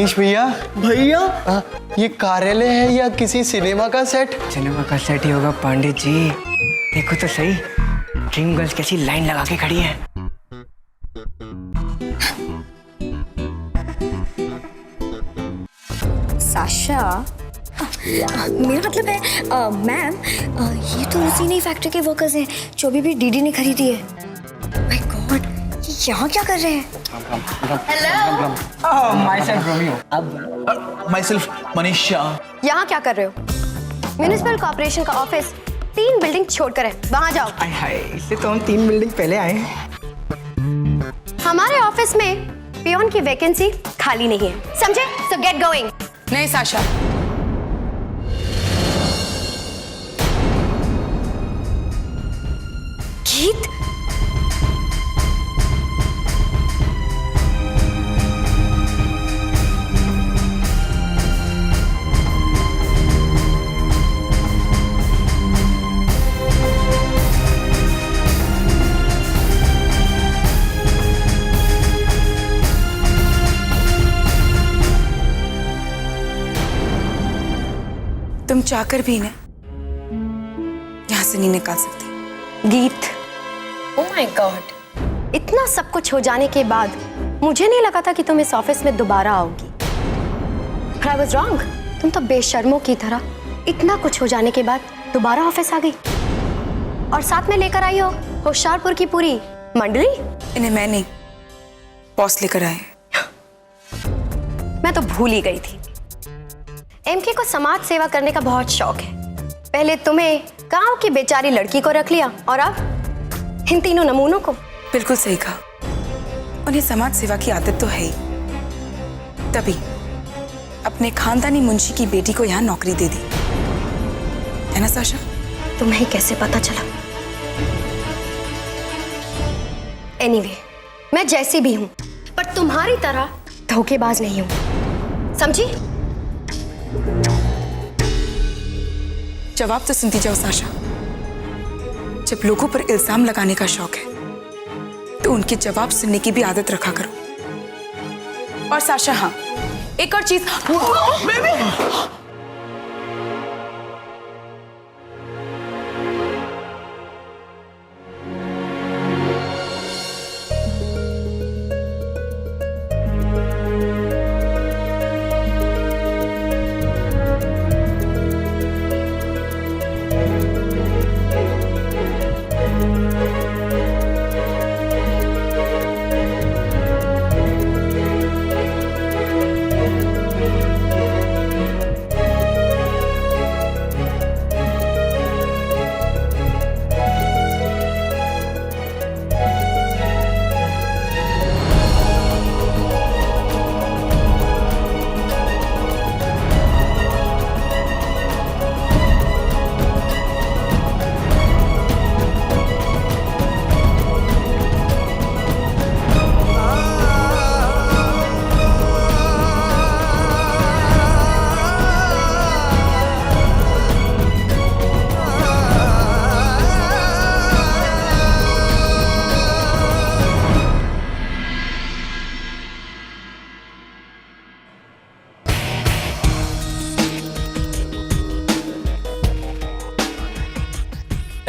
मनीष भैया। भैया ये कार्यालय है या किसी सिनेमा का सेट? सिनेमा का सेट ही होगा पांडित जी। देखो तो सही, ड्रीम गर्ल्स कैसी लाइन लगा के खड़ी है। साशा, मेरा मतलब है मैम, ये तो उसी नई फैक्ट्री के वर्कर्स हैं जो अभी डीडी ने खरीदी है। माय गॉड, ये यहाँ क्या कर रहे हैं? My self Manish Shah. यहाँ क्या कर रहे हो? म्युनिसिपल कॉर्पोरेशन का ऑफिस 3 बिल्डिंग छोड़कर है, वहाँ जाओ। हाय, इससे तो हम 3 बिल्डिंग पहले आए हैं। हमारे ऑफिस में पियोन की वैकेंसी खाली नहीं है, समझे? सो गेट गोइंग। नहीं साशा, गीत, तुम चाहकर भी इन्हें यहाँ से नहीं निकाल सकती। गीत, ओह माय गॉड, इतना सब कुछ हो जाने के बाद मुझे नहीं लगा था कि तुम इस ऑफिस में दोबारा आओगी। I was wrong। तुम तो बेशर्मों की तरह इतना कुछ हो जाने के बाद दोबारा ऑफिस आ गई और साथ में लेकर आई हो होशियारपुर की पूरी मंडली। इन्हें मैं नहीं, बॉस लेकर आए। मैं तो भूल ही गई थी, एमके को समाज सेवा करने का बहुत शौक है। पहले तुम्हें गांव की बेचारी लड़की को रख लिया और अब इन तीनों नमूनों को। बिल्कुल सही कहा, उन्हें समाज सेवा की आदत तो है ही, तभी अपने खानदानी मुंशी की बेटी को यहाँ नौकरी दे दी है ना साशा? तुम्हें कैसे पता चला? एनीवे, मैं जैसी भी हूं पर तुम्हारी तरह धोखेबाज नहीं हूं, समझी? जवाब तो सुनती जाओ साशा। जब लोगों पर इल्जाम लगाने का शौक है तो उनके जवाब सुनने की भी आदत रखा करो। और साशा, हाँ, एक और चीज।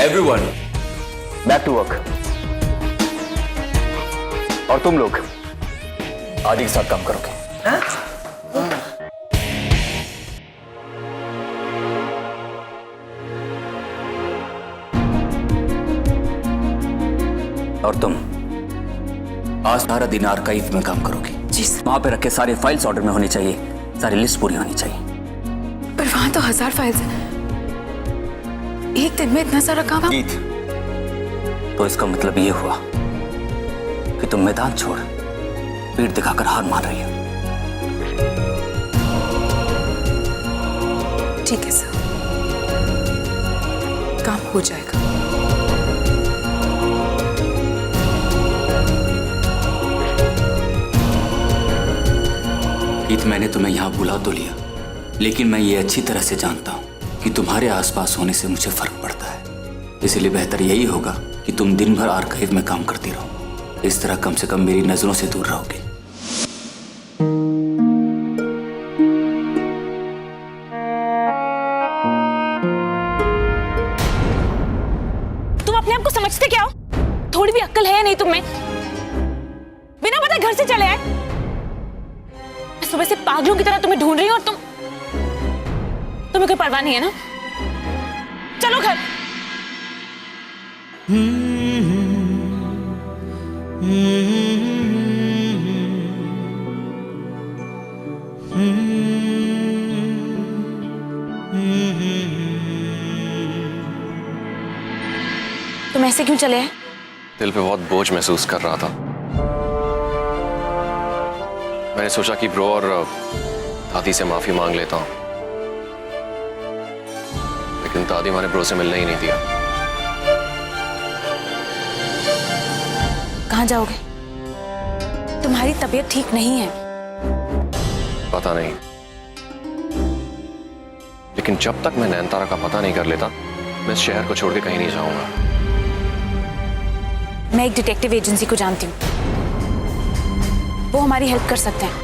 Everyone, back to work. और तुम लोग आदि के साथ काम करोगे। और तुम आज सारा दिन आर्काइव में काम करोगी। जी, वहां पे रखे सारे फाइल्स ऑर्डर में होनी चाहिए, सारी लिस्ट पूरी होनी चाहिए। पर वहां तो 1000 फाइल्स हैं। एक दिन में इतना सारा काम। गीत, तो इसका मतलब ये हुआ कि तुम मैदान छोड़ पीठ दिखाकर हार मान रही हो। ठीक है सर, काम हो जाएगा। गीत, मैंने तुम्हें यहाँ बुला तो लिया, लेकिन मैं ये अच्छी तरह से जानता हूँ कि तुम्हारे आसपास होने से मुझे फर्क पड़ता है। इसलिए बेहतर यही होगा कि तुम दिन भर आर्काइव में काम करती रहो। इस तरह कम से कम मेरी नजरों से दूर रहोगे। बचते क्या हो? थोड़ी भी अक्ल है या नहीं तुम्हें? बिना पता घर से चले आए। मैं सुबह से पागलों की तरह तुम्हें ढूंढ रही हूँ और तुम्हें कोई परवाह नहीं है ना? चलो घर। तुम ऐसे क्यों चले आए? दिल पे बहुत बोझ महसूस कर रहा था। मैंने सोचा कि ब्रो और दादी से माफी मांग लेता हूं, लेकिन दादी हमारे ब्रो से मिलने ही नहीं दिया। कहाँ जाओगे? तुम्हारी तबीयत ठीक नहीं है। पता नहीं, लेकिन जब तक मैं नैनतारा का पता नहीं कर लेता, मैं इस शहर को छोड़ के कहीं नहीं जाऊंगा। मैं एक डिटेक्टिव एजेंसी को जानती हूँ, वो हमारी हेल्प कर सकते हैं।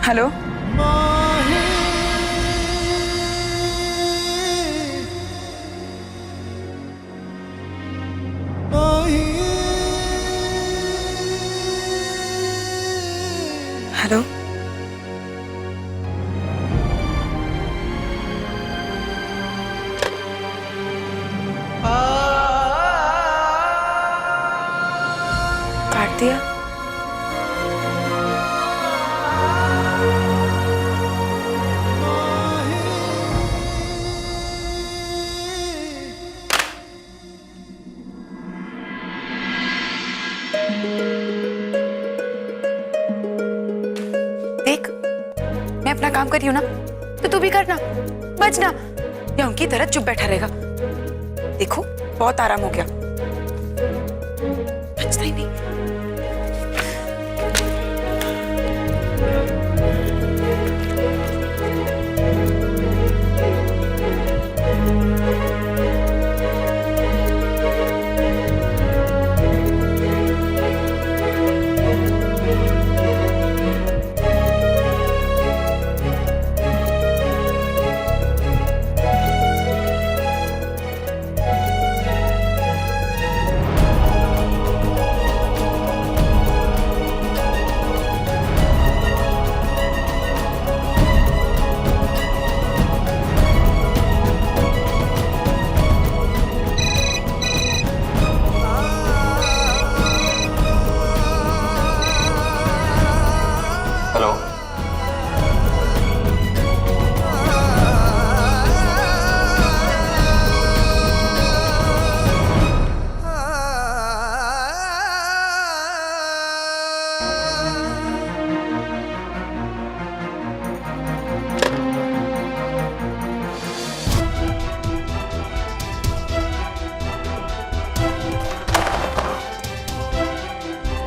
हेलो, हेलो, काट दिया। देख, मैं अपना काम कर रही हूँ ना, तो तू भी करना, बचना या उनकी तरह चुप बैठा रहेगा। देखो, बहुत आराम हो गया, बचता ही नहीं। हेलो,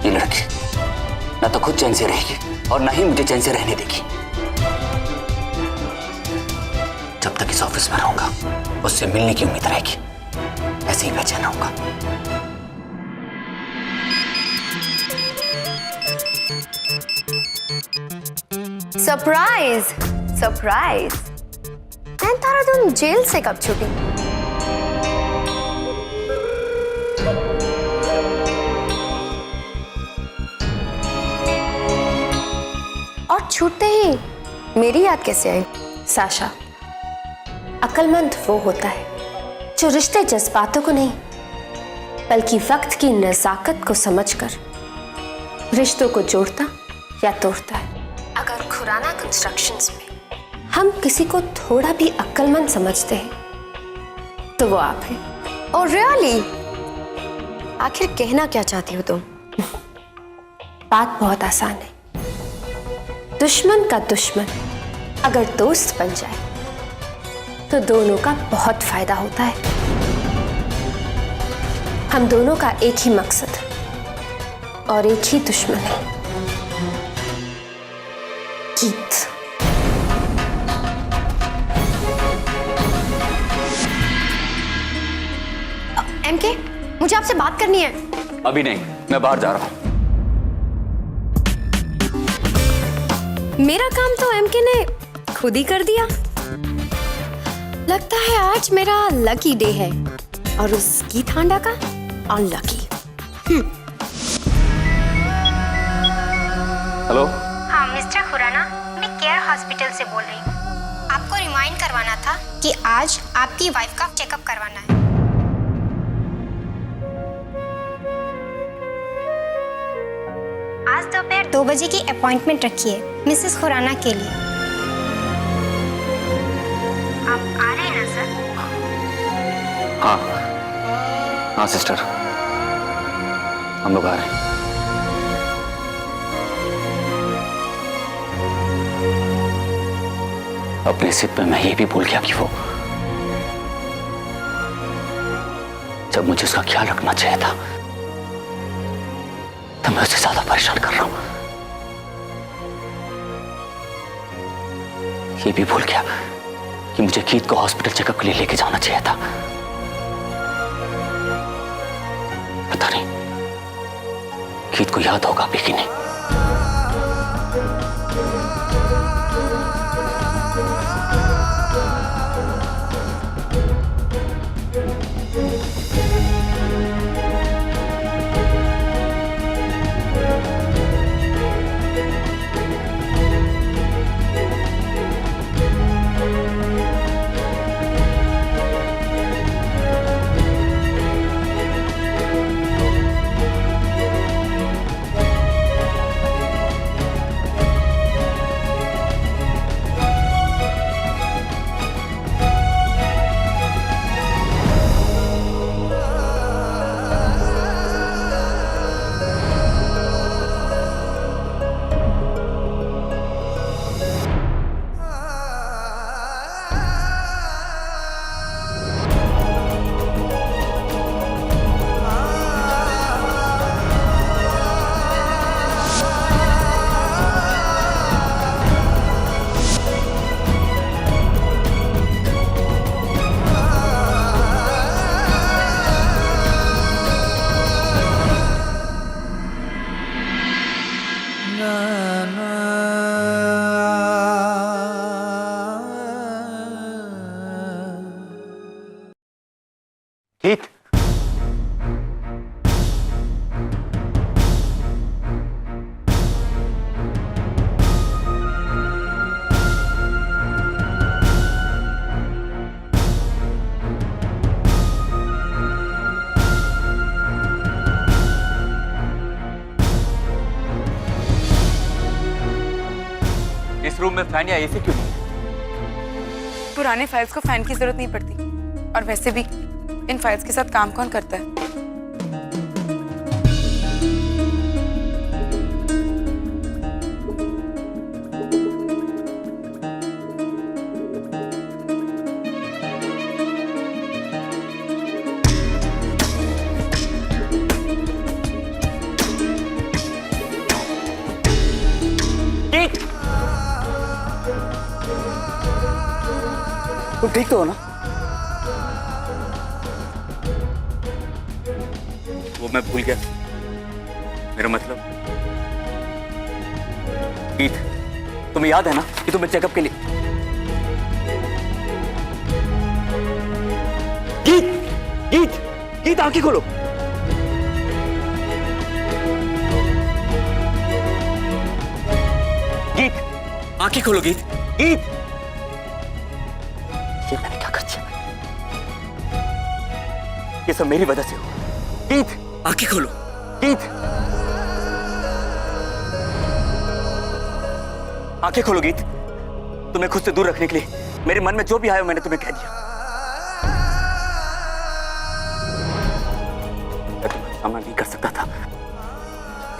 ये लड़की ना तो खुद चैन से रहेगी और ना ही मुझे चैन से रहने देगी। जब तक इस ऑफिस में रहूंगा, उससे मिलने की उम्मीद रहेगी, ऐसे ही बेचैन रहूंगा। Surprise surprise. नैनतारा, तुम जेल से कब छूटी? और छूटते ही मेरी याद कैसे आई? साशा, अक्लमंद वो होता है जो रिश्ते जज्बातों को नहीं बल्कि वक्त की नजाकत को समझकर रिश्तों को जोड़ता या तोड़ता है। अगर खुराना कंस्ट्रक्शंस में हम किसी को थोड़ा भी अक्लमंद समझते हैं तो वो आप हैं। और रियली आखिर कहना क्या चाहती हो तुम? बात बहुत आसान है। दुश्मन का दुश्मन अगर दोस्त बन जाए तो दोनों का बहुत फायदा होता है। हम दोनों का एक ही मकसद और एक ही दुश्मन है, गीत। एमके, मुझे आपसे बात करनी है। अभी नहीं, मैं बाहर जा रहा हूँ। मेरा काम तो एमके ने खुद ही कर दिया। लगता है आज मेरा लकी डे है और उस गीत हांडा का अनलकी। हेलो। हाँ मिस्टर खुराना, मैं केयर हॉस्पिटल से बोल रही हूँ। आपको रिमाइंड करवाना था कि आज आपकी वाइफ का चेकअप करवाना है। आज दोपहर 2 बजे की अपॉइंटमेंट रखिए मिसेस खुराना के लिए। आप आ रहे हैं ना सर? हाँ हाँ सिस्टर, हम लोग आ रहे हैं। अपने सिप में मैं ये भी भूल गया कि वो जब मुझे उसका ख्याल रखना चाहिए था तो मैं उससे ज्यादा परेशान कर रहा हूं। ये भी भूल गया कि मुझे गीत को हॉस्पिटल चेकअप के लिए लेके जाना चाहिए था। पता नहीं गीत को याद होगा भी कि नहीं। गीत, इस रूम में फैन या एसी क्यों नहीं है? पुराने फाइल्स को फैन की जरूरत नहीं पड़ती, और वैसे भी इन फाइल्स के साथ काम कौन करता है? तुम ठीक तो हो ना? वो मैं भूल गया, मेरा मतलब गीत, तुम्हें याद है ना कि तुम्हें चेकअप के लिए गीत गीत गीत आंखें खोलो। गीत आंखें खोलो। गीत गीत, ये मैंने क्या कर दिया? ये सब मेरी वजह से हुआ। गीत आंखें खोलो। गीत आंखें खोलो गीत। तुम्हें खुद से दूर रखने के लिए मेरे मन में जो भी आया मैंने तुम्हें कह दिया। मैं तुम्हारा सामना नहीं कर सकता था,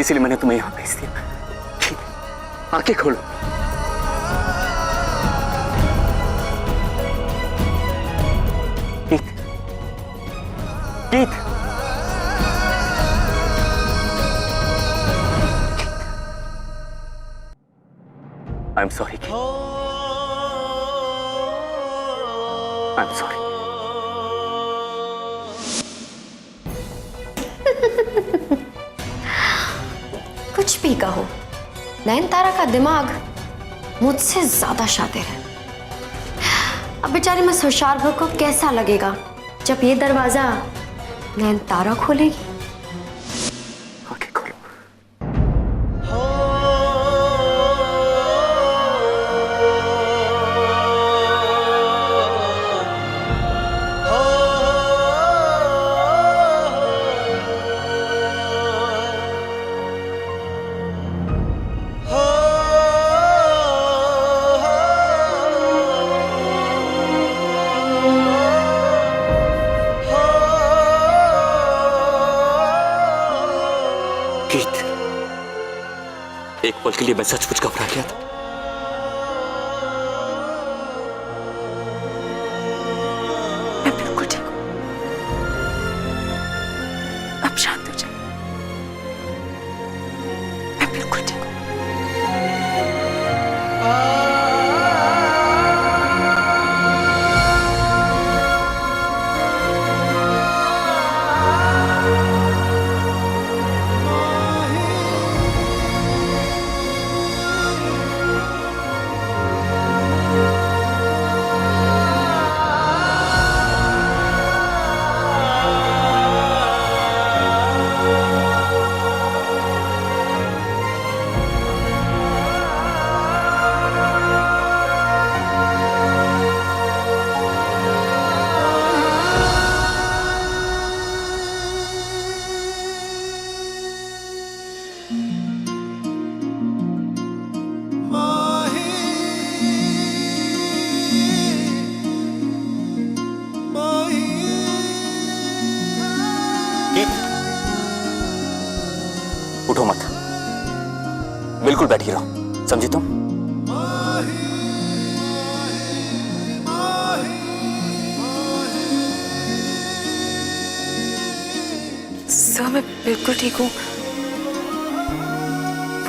इसीलिए मैंने तुम्हें यहां भेज दिया। आंखें खोलो। गीत, गीत, I'm sorry. I'm sorry. कुछ भी कहो, नयनतारा का दिमाग मुझसे ज्यादा शातिर है। अब बेचारी मिस होशियारपुर को कैसा लगेगा जब ये दरवाजा नयनतारा खोलेगी। आंखें खोलो। गीत, एक पल के लिए मैं सचमुच घबरा गया था। मैं बिल्कुल ठीक हूँ। अब शांत हो जाए। मैं बिल्कुल ठीक हूँ। उठो मत, बिल्कुल बैठी रहो, समझी तुम? सर मैं बिल्कुल ठीक हूँ।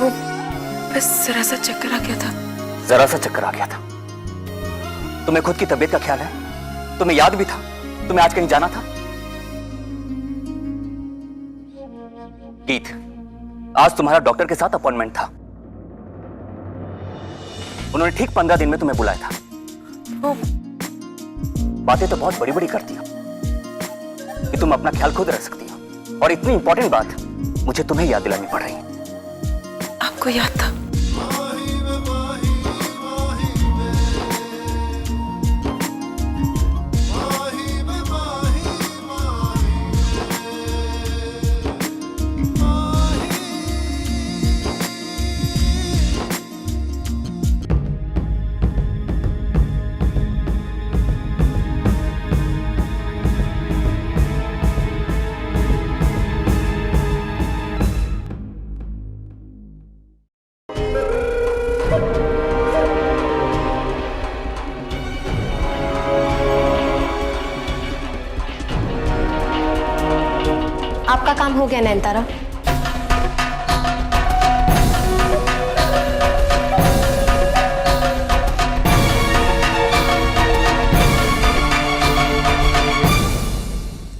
वो बस जरा सा चक्कर आ गया था। जरा सा चक्कर आ गया था? तुम्हें खुद की तबीयत का ख्याल है? तुम्हें याद भी था तुम्हें आज कहीं जाना था? गीत, आज तुम्हारा डॉक्टर के साथ अपॉइंटमेंट था। उन्होंने ठीक 15 दिन में तुम्हें बुलाया था। वो बातें तो बहुत बड़ी बड़ी करती हो कि तुम अपना ख्याल खुद रख सकती हो, और इतनी इंपॉर्टेंट बात मुझे तुम्हें याद दिलानी पड़ रही है। आपको याद था? आपका काम हो गया नयनतारा।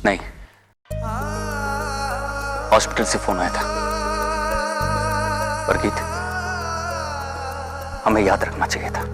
नहीं, हॉस्पिटल से फोन आया था। पर गीत, हमें याद रखना चाहिए था।